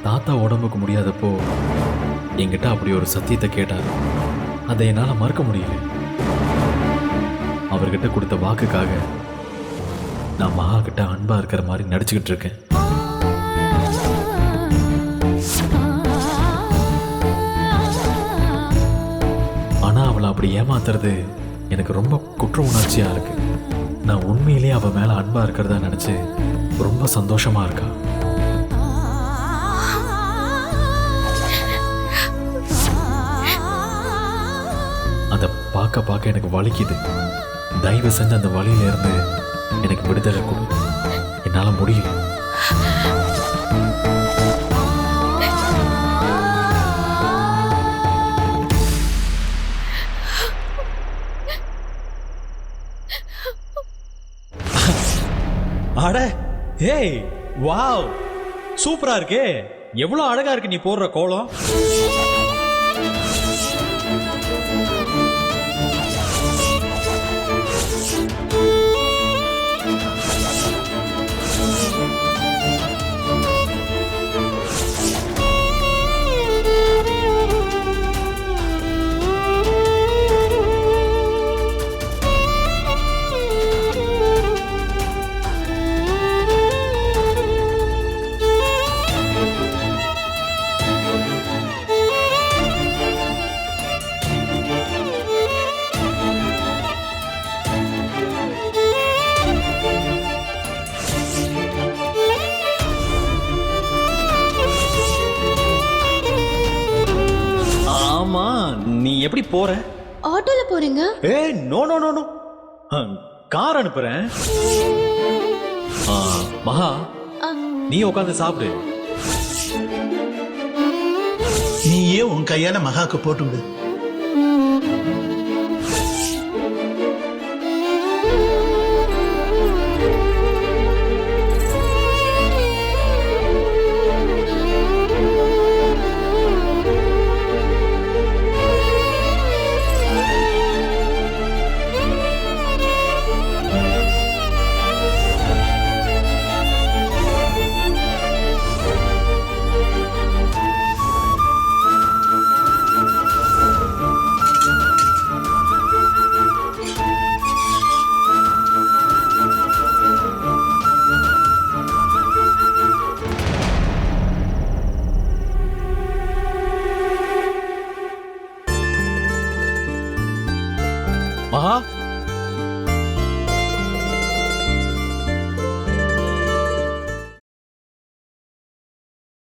தாத்தா உடம்புக்கு முடியாதப்போ என்கிட்ட அப்படி ஒரு சத்தியத்தை கேட்டார். அதை என்னால் மறக்க முடியல. அவர்கிட்ட கொடுத்த வாக்குக்காக நான் மகா கிட்ட அன்பா இருக்கிற மாதிரி நடிச்சுக்கிட்டு இருக்கேன். ஆனா அவளை அப்படி ஏமாத்துறது எனக்கு ரொம்ப குற்ற உணர்ச்சியா இருக்கு. நான் உண்மையிலேயே அவ மேல அன்பா இருக்கிறதா நினைச்சு ரொம்ப சந்தோஷமா இருக்கா. அதை பார்க்க பார்க்க எனக்கு வலிக்குது. தயவு செஞ்சு அந்த வலியில இருந்து எனக்கு விடுதலை கொடு. என்னால முடியல. அட ஏய் வாவ், சூப்பரா இருக்கே. எவ்வளவு அழகா இருக்கு நீ போடுற கோலம். ஆமா, நீ எப்படி போற? ஆட்டோல போறேங்க. ஏய் no no no no, car அனுப்புறேன். மகா, நீ உட்காந்து சாப்பிடு. நீயே உன் கையால மகாக்கு போட்டு விடு. மகா